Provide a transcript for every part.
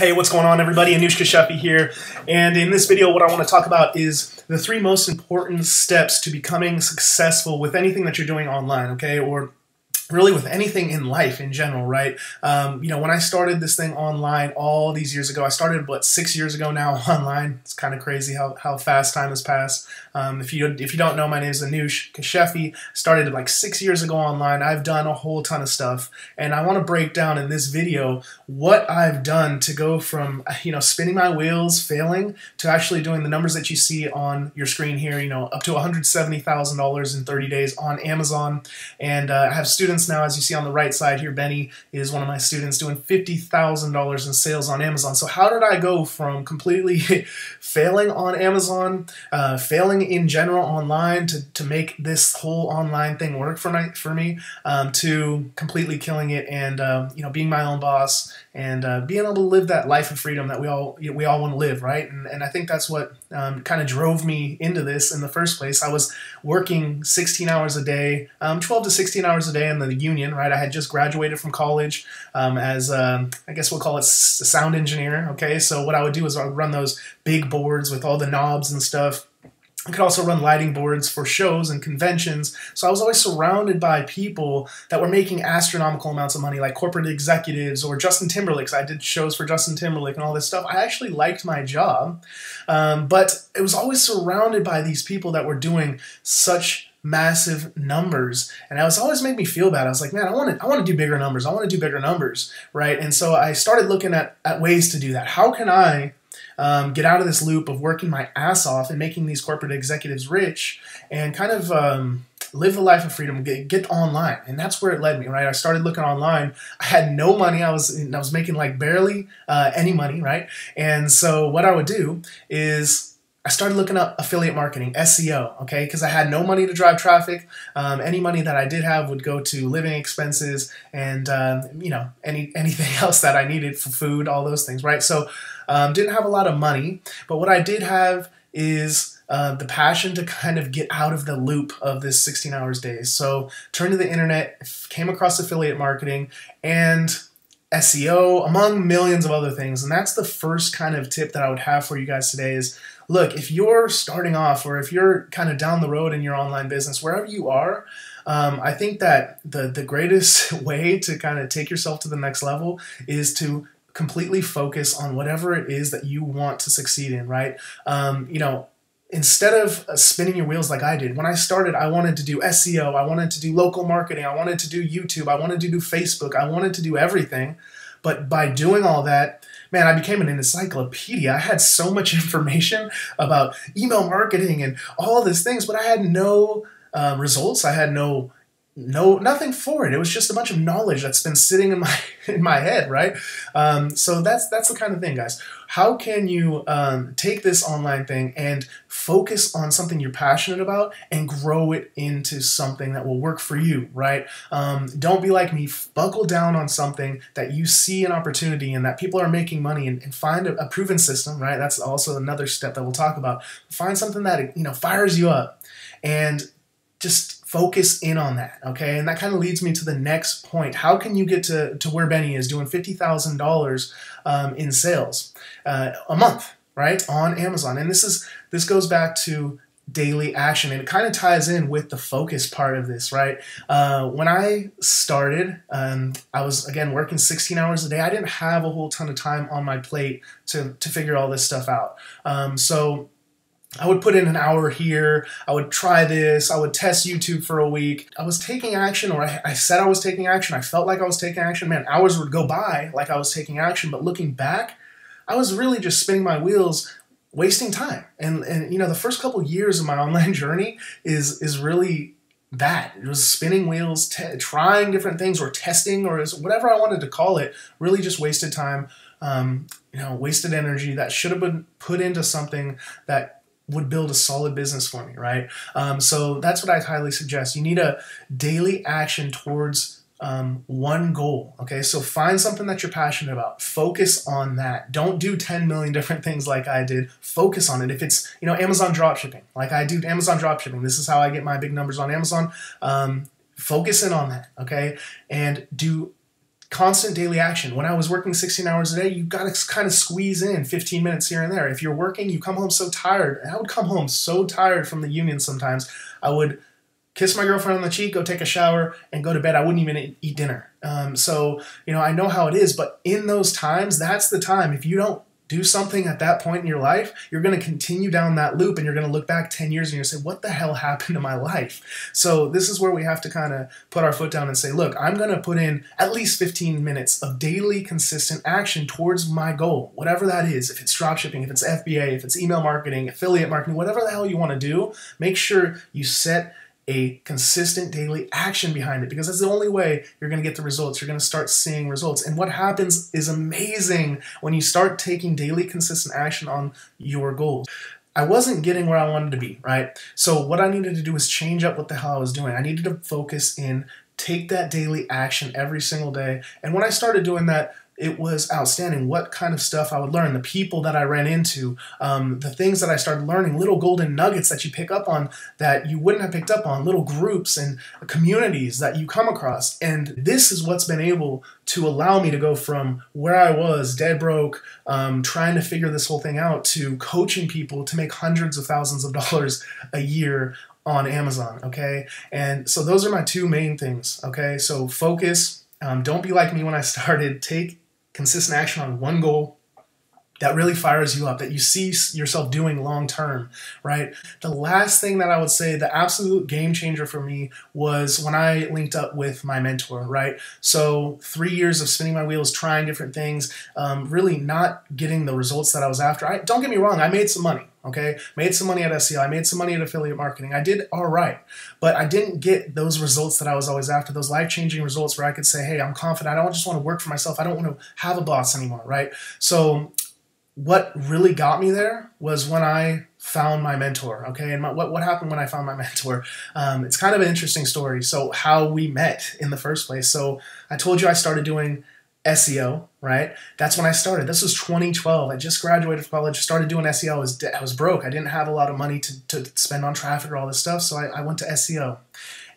Hey, what's going on, everybody? Anushka Sheffy here, and in this video what I want to talk about is the 3 most important steps to becoming successful with anything that you're doing online, okay, or really with anything in life in general, right? When I started this thing online all these years ago, I started, 6 years ago now online. It's kind of crazy how fast time has passed. If you don't know, my name is Anushka Sheffy. Started like 6 years ago online. I've done a whole ton of stuff, and I want to break down in this video what I've done to go from, spinning my wheels, failing, to actually doing the numbers that you see on your screen here, up to $170,000 in 30 days on Amazon. And I have students now, as you see on the right side here. Benny is one of my students doing $50,000 in sales on Amazon. So how did I go from completely failing on Amazon, failing in general online, to make this whole online thing work for me, to completely killing it and being my own boss and being able to live that life of freedom that we all want to live, right? And I think that's what kind of drove me into this in the first place. I was working 16 hours a day, 12 to 16 hours a day in the union, right? I had just graduated from college as, I guess we'll call it a sound engineer, okay? So what I would do is I would run those big boards with all the knobs and stuff. I could also run lighting boards for shows and conventions. So I was always surrounded by people that were making astronomical amounts of money, like corporate executives or Justin Timberlake. I did shows for Justin Timberlake and all this stuff. I actually liked my job, but it was always surrounded by these people that were doing such massive numbers, and it was always made me feel bad. I was like, man, I want to do bigger numbers. I want to do bigger numbers, right? And so I started looking at ways to do that. How can I get out of this loop of working my ass off and making these corporate executives rich and kind of live the life of freedom, get online? And that's where it led me, right? I started looking online. I had no money. I was making like barely any money, right? And so what I would do is I started looking up affiliate marketing, SEO, okay, because I had no money to drive traffic. Any money that I did have would go to living expenses and, anything else that I needed for food, all those things, right? So didn't have a lot of money, but what I did have is the passion to kind of get out of the loop of this 16 hours days. So turned to the internet, came across affiliate marketing and SEO, among millions of other things. And that's the first kind of tip that I would have for you guys today is, look, if you're starting off or if you're kind of down the road in your online business, wherever you are, I think that the greatest way to kind of take yourself to the next level is to completely focus on whatever it is that you want to succeed in, right? Instead of spinning your wheels like I did, when I started, I wanted to do SEO, I wanted to do local marketing, I wanted to do YouTube, I wanted to do Facebook, I wanted to do everything. But by doing all that, man, I became an encyclopedia. I had so much information about email marketing and all these things, but I had no results. I had nothing for it. It was just a bunch of knowledge that's been sitting in my head, right? So that's the kind of thing, guys. How can you take this online thing and focus on something you're passionate about and grow it into something that will work for you, right? Don't be like me. Buckle down on something that you see an opportunity in, that people are making money, and find a proven system, right? That's also another step that we'll talk about. Find something that fires you up and just focus in on that, okay? And that kind of leads me to the next point. How can you get to where Benny is doing $50,000 in sales a month, right, on Amazon? And this goes back to daily action, and it kind of ties in with the focus part of this, right? When I started, I was, again, working 16 hours a day. I didn't have a whole ton of time on my plate to figure all this stuff out. So I would put in an hour here, I would try this, I would test YouTube for a week. I was taking action, or I said I was taking action, I felt like I was taking action. Man, hours would go by like I was taking action, but looking back, I was really just spinning my wheels, wasting time. And the first couple years of my online journey is really that. It was spinning wheels, trying different things, or testing, or whatever I wanted to call it. Really just wasted time, wasted energy that should have been put into something that would build a solid business for me, right? So that's what I highly suggest. You need a daily action towards one goal, okay? So find something that you're passionate about. Focus on that. Don't do 10 million different things like I did. Focus on it. If it's, Amazon dropshipping, like I do Amazon dropshipping, this is how I get my big numbers on Amazon. Focus in on that, okay? And do constant daily action. When I was working 16 hours a day, you got to kind of squeeze in 15 minutes here and there. If you're working, you come home so tired. And I would come home so tired from the union sometimes. I would kiss my girlfriend on the cheek, go take a shower, and go to bed. I wouldn't even eat dinner. So, I know how it is, but in those times, that's the time. If you don't do something at that point in your life, you're going to continue down that loop, and you're going to look back 10 years and you're going to say, what the hell happened to my life? So this is where we have to kind of put our foot down and say, look, I'm going to put in at least 15 minutes of daily consistent action towards my goal, whatever that is. If it's dropshipping, if it's FBA, if it's email marketing, affiliate marketing, whatever the hell you want to do, make sure you set a consistent daily action behind it, because that's the only way you're going to get the results. You're going to start seeing results. And what happens is amazing when you start taking daily consistent action on your goals. I wasn't getting where I wanted to be, right? So what I needed to do was change up what the hell I was doing. I needed to focus in, take that daily action every single day. And when I started doing that, it was outstanding what kind of stuff I would learn, the people that I ran into, the things that I started learning, little golden nuggets that you pick up on that you wouldn't have picked up on, little groups and communities that you come across. And this is what's been able to allow me to go from where I was, dead broke, trying to figure this whole thing out, to coaching people to make hundreds of thousands of dollars a year on Amazon, okay? And so those are my two main things, okay? So focus. Don't be like me when I started. Take consistent action on one goal that really fires you up, that you see yourself doing long term, right? The last thing that I would say, the absolute game changer for me, was when I linked up with my mentor, right? So 3 years of spinning my wheels, trying different things, really not getting the results that I was after. Don't get me wrong, I made some money. Okay, made some money at SEO, I made some money at affiliate marketing. I did all right, but I didn't get those results that I was always after, those life-changing results where I could say, hey, I'm confident. I don't just want to work for myself. I don't want to have a boss anymore, right? So what really got me there was when I found my mentor, okay? And what happened when I found my mentor? It's kind of an interesting story. So how we met in the first place. So I told you I started doing SEO, right? That's when I started. This was 2012. I just graduated from college, started doing SEO. I was broke. I didn't have a lot of money to spend on traffic or all this stuff, so I went to SEO.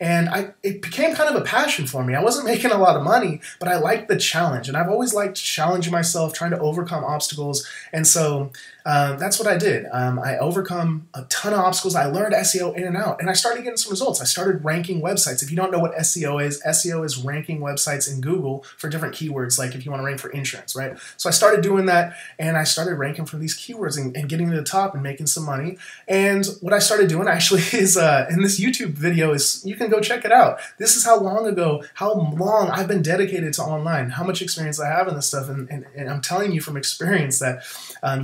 And it became kind of a passion for me. I wasn't making a lot of money, but I liked the challenge. And I've always liked challenging myself, trying to overcome obstacles. And so that's what I did. I overcome a ton of obstacles. I learned SEO in and out, and I started getting some results. I started ranking websites. If you don't know what SEO is ranking websites in Google for different keywords, like if you want to rank for insurance, right? So I started doing that, and I started ranking for these keywords and getting to the top and making some money. And what I started doing actually is, in this YouTube video, is you can go check it out. This is how long I've been dedicated to online, how much experience I have in this stuff. And I'm telling you from experience that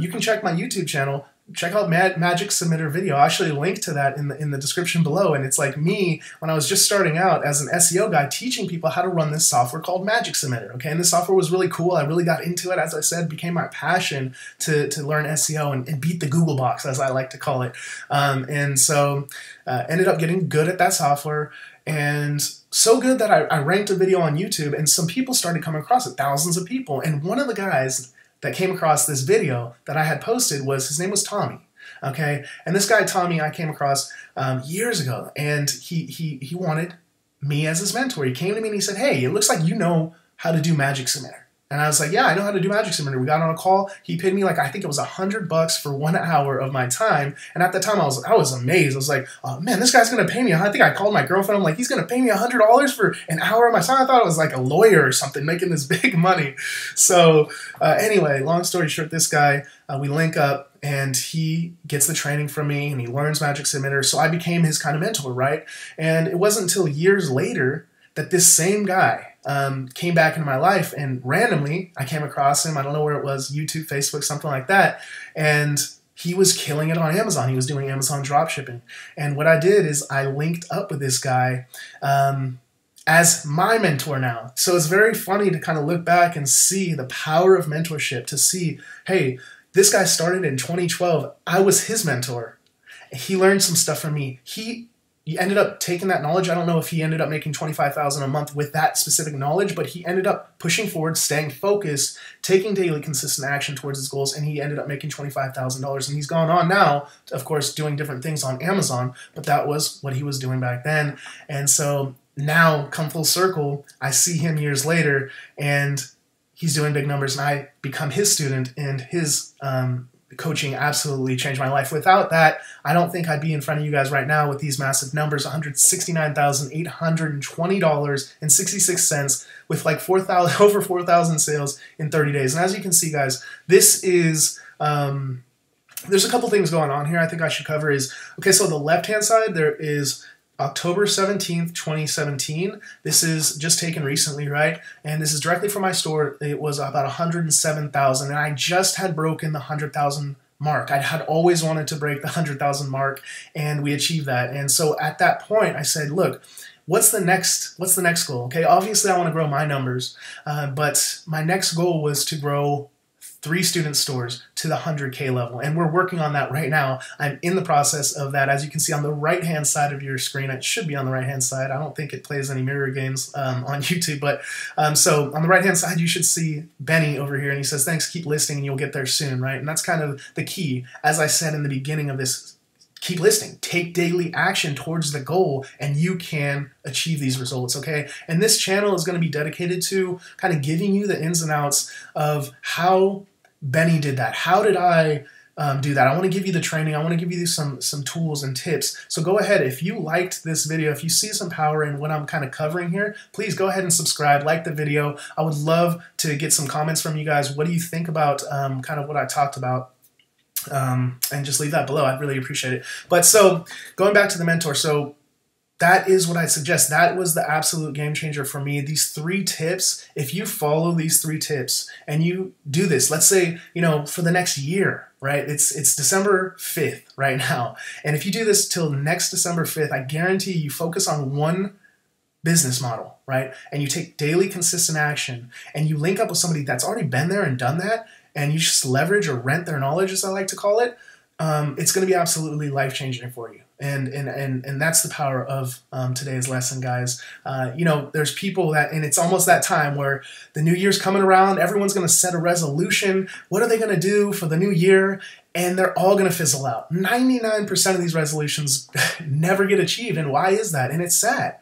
you can check my YouTube channel, check out Magic Submitter video. I'll actually link to that in the description below. And it's like me when I was just starting out as an SEO guy, teaching people how to run this software called Magic Submitter. Okay, and this software was really cool. I really got into it. As I said, became my passion to learn SEO and beat the Google box, as I like to call it. And so ended up getting good at that software, and so good that I ranked a video on YouTube, and some people started coming across it, thousands of people. And one of the guys that came across this video that I had posted his name was Tommy, okay? And this guy, Tommy, I came across years ago, and he wanted me as his mentor. He came to me and he said, hey, it looks like you know how to do Magic Submitter. And I was like, yeah, I know how to do Magic Submitter. We got on a call. He paid me, like, I think it was $100 for 1 hour of my time. And at the time, I was amazed. I was like, oh man, this guy's gonna pay me. I think I called my girlfriend. I'm like, he's gonna pay me $100 for an hour of my time. I thought it was like a lawyer or something making this big money. So anyway, long story short, this guy, we link up, and he gets the training from me, and he learns Magic Submitter. So I became his kind of mentor, right? And it wasn't until years later that this same guy came back into my life, and randomly I came across him. I don't know where it was, YouTube, Facebook, something like that. And he was killing it on Amazon. He was doing Amazon dropshipping. And what I did is I linked up with this guy as my mentor now. So it's very funny to kind of look back and see the power of mentorship, to see, hey, this guy started in 2012. I was his mentor. He learned some stuff from me. He ended up taking that knowledge. I don't know if he ended up making $25,000 a month with that specific knowledge, but he ended up pushing forward, staying focused, taking daily consistent action towards his goals, and he ended up making $25,000. And he's gone on now, of course, doing different things on Amazon, but that was what he was doing back then. And so now come full circle, I see him years later and he's doing big numbers and I become his student, and his coaching absolutely changed my life. Without that, I don't think I'd be in front of you guys right now with these massive numbers, $169,820.66 with like over 4,000 sales in 30 days. And as you can see, guys, this is, there's a couple things going on here I think I should cover is, okay, so the left-hand side, there is October 17th, 2017. This is just taken recently, right? And this is directly from my store. It was about 107,000, and I just had broken the 100,000 mark. I had always wanted to break the 100,000 mark, and we achieved that. And so at that point, I said, look, what's the next goal? Okay, obviously I want to grow my numbers, but my next goal was to grow 3 student stores to the 100K level, and we're working on that right now. I'm in the process of that. As you can see on the right-hand side of your screen, it should be on the right-hand side. I don't think it plays any mirror games on YouTube, but so on the right-hand side, you should see Benny over here, and he says, thanks, keep listing, and you'll get there soon, right? And that's kind of the key. As I said in the beginning of this, keep listing, take daily action towards the goal, and you can achieve these results, okay? And this channel is going to be dedicated to kind of giving you the ins and outs of how Benny did that. How did I do that? I want to give you the training. I want to give you some tools and tips. So go ahead. If you liked this video, if you see some power in what I'm kind of covering here, please go ahead and subscribe, like the video. I would love to get some comments from you guys. What do you think about kind of what I talked about? And just leave that below. I'd really appreciate it. But so going back to the mentor, so that is what I suggest. That was the absolute game changer for me. These 3 tips, if you follow these 3 tips and you do this, let's say, you know, for the next year, right? It's December 5th right now. And if you do this till next December 5th, I guarantee you focus on one business model, right? And you take daily consistent action and you link up with somebody that's already been there and done that, and you just leverage or rent their knowledge, as I like to call it. It's going to be absolutely life-changing for you. And that's the power of today's lesson, guys. You know, there's people that, and it's almost that time where the new year's coming around, everyone's going to set a resolution. What are they going to do for the new year? And they're all going to fizzle out. 99% of these resolutions never get achieved. And why is that? And it's sad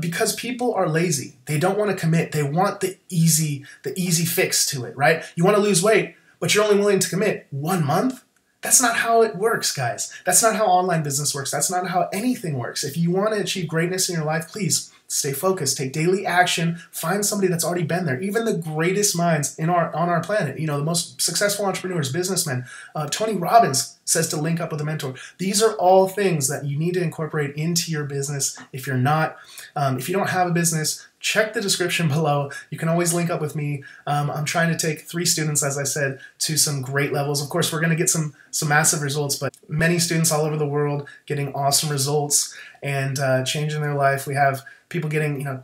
because people are lazy. They don't want to commit. They want the easy fix to it, right? You want to lose weight, but you're only willing to commit 1 month? That's not how it works, guys. That's not how online business works. That's not how anything works. If you want to achieve greatness in your life, please stay focused, take daily action, find somebody that's already been there. Even the greatest minds on our planet, you know, the most successful entrepreneurs, businessmen, Tony Robbins says to link up with a mentor. These are all things that you need to incorporate into your business. If you're not, if you don't have a business, check the description below. You can always link up with me. I'm trying to take 3 students, as I said, to some great levels. Of course, we're going to get some massive results, but many students all over the world getting awesome results and changing their life. We have people getting, you know,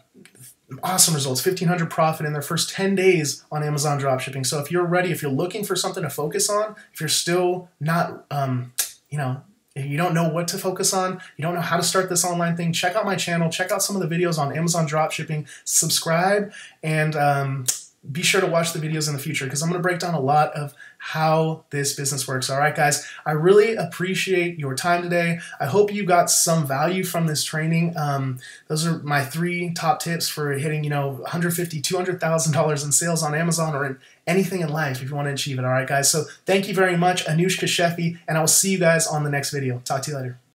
awesome results, 1,500 profit in their first 10 days on Amazon dropshipping. So if you're ready, if you're looking for something to focus on, if you're still not, you know, if you don't know what to focus on, you don't know how to start this online thing, check out my channel, check out some of the videos on Amazon dropshipping, subscribe, and be sure to watch the videos in the future because I'm going to break down a lot of how this business works. All right, guys, I really appreciate your time today. I hope you got some value from this training. Those are my 3 top tips for hitting, you know, $150,000, $200,000 in sales on Amazon or in anything in life if you want to achieve it. All right, guys. So thank you very much, Anushka Sheffy, and I will see you guys on the next video. Talk to you later.